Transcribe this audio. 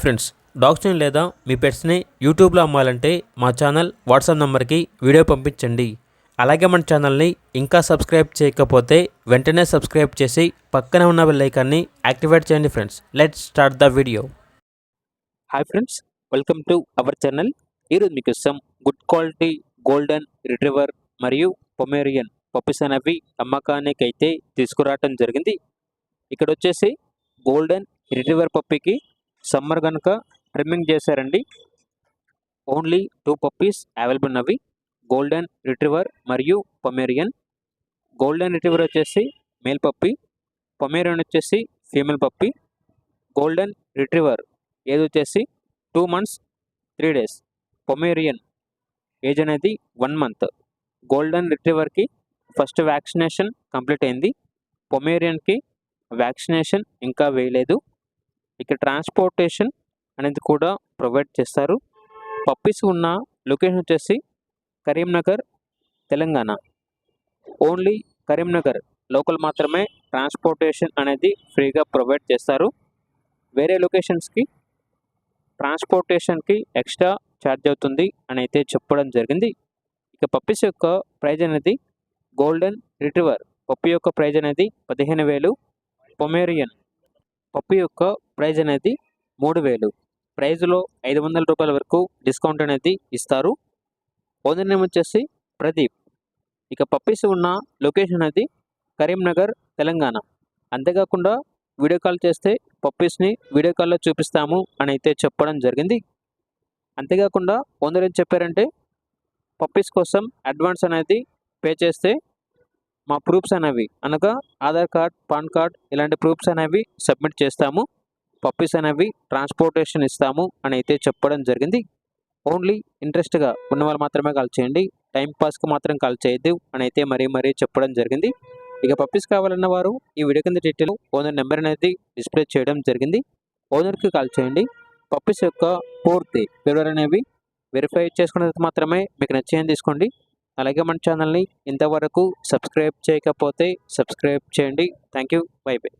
Friends, డాగ్స్ని లేదా మీ పెట్స్ని యూట్యూబ్లో అమ్మాలంటే మా ఛానల్ వాట్సాప్ నెంబర్కి వీడియో పంపించండి. అలాగే మన ఛానల్ని ఇంకా సబ్స్క్రైబ్ చేయకపోతే వెంటనే సబ్స్క్రైబ్ చేసి పక్కన ఉన్న బెల్ ఐకాన్ని యాక్టివేట్ చేయండి. Friends, let's start the video. Hi friends, welcome to our channel. ఈరోజు మీకోసం గుడ్ క్వాలిటీ గోల్డెన్ రిట్రీవర్ మరియు పొమేరియన్ పప్పీస్ అనేవి అమ్మకానికి అయితే తీసుకురావటం జరిగింది. ఇక్కడ వచ్చేసి గోల్డెన్ రిట్రీవర్ పప్పీకి సమ్మర్ కనుక ట్రిమ్మింగ్ చేశారండి. ఓన్లీ 2 పప్పీస్ అవైలబుల్ ఉన్నవి, గోల్డెన్ రిట్రీవర్ మరియు పొమేరియన్. గోల్డెన్ రిట్రీవర్ వచ్చేసి మేల్ పప్పీ, పొమేరియన్ వచ్చేసి female puppy. Golden retriever age వచ్చేసి 2 months 3 days, పొమేరియన్ ఏజ్ అనేది 1 month. గోల్డెన్ రిట్రీవర్కి ఫస్ట్ వ్యాక్సినేషన్ కంప్లీట్ అయింది, పొమేరియన్కి వ్యాక్సినేషన్ ఇంకా వేయలేదు. ఇక్కడ ట్రాన్స్పోర్టేషన్ అనేది కూడా ప్రొవైడ్ చేస్తారు. పప్పీస్ ఉన్న లొకేషన్ వచ్చేసి కరీంనగర్, తెలంగాణ. ఓన్లీ కరీంనగర్ లోకల్ మాత్రమే ట్రాన్స్పోర్టేషన్ అనేది ఫ్రీగా ప్రొవైడ్ చేస్తారు. వేరే లొకేషన్స్కి ట్రాన్స్పోర్టేషన్కి ఎక్స్ట్రా ఛార్జ్ అవుతుంది అని అయితే చెప్పడం జరిగింది. ఇక పప్పీస్ యొక్క ప్రైజ్ అనేది గోల్డెన్ రిట్రీవర్ పప్పీ యొక్క ప్రైజ్ అనేది 15,000, పొమేరియన్ పప్పీ యొక్క ప్రైజ్ అనేది 3,000. ప్రైజ్లో 500 రూపాయల వరకు డిస్కౌంట్ అనేది ఇస్తారు. ఓనర్ నేమ్ వచ్చేసి ప్రదీప్. ఇక పప్పీస్ ఉన్న లొకేషన్ అనేది కరీంనగర్, తెలంగాణ. అంతేకాకుండా వీడియో కాల్ చేస్తే పప్పీస్ని వీడియో కాల్లో చూపిస్తాము అని అయితే చెప్పడం జరిగింది. అంతేకాకుండా ఓనర్ ఏం చెప్పారంటే, పప్పీస్ కోసం అడ్వాన్స్ అనేది పే చేస్తే మా ప్రూఫ్స్ అనేవి అనగా ఆధార్ కార్డ్, పాన్ కార్డ్ ఇలాంటి ప్రూఫ్స్ అనేవి సబ్మిట్ చేస్తాము, పప్పీస్ అనేవి ట్రాన్స్పోర్టేషన్ ఇస్తాము అని అయితే చెప్పడం జరిగింది. ఓన్లీ ఇంట్రెస్ట్గా ఉన్న వాళ్ళు మాత్రమే కాల్ చేయండి, టైం పాస్కి మాత్రం కాల్ చేయొద్దు అని అయితే మరీ చెప్పడం జరిగింది. ఇక పప్పీస్ కావాలన్న వారు ఈ వీడియో కింద డీటెయిల్ ఓనర్ నెంబర్ అనేది డిస్ప్లే చేయడం జరిగింది. ఓనర్కి కాల్ చేయండి. పప్పీస్ యొక్క పూర్తి వివరాలు అనేవి వెరిఫై చేసుకున్న తర్వాత మాత్రమే మీకు నచ్చేయని తీసుకోండి. అలాగే మన ఛానల్ని ఇంతవరకు సబ్స్క్రైబ్ చేయకపోతే సబ్స్క్రైబ్ చేయండి. Thank you. By by.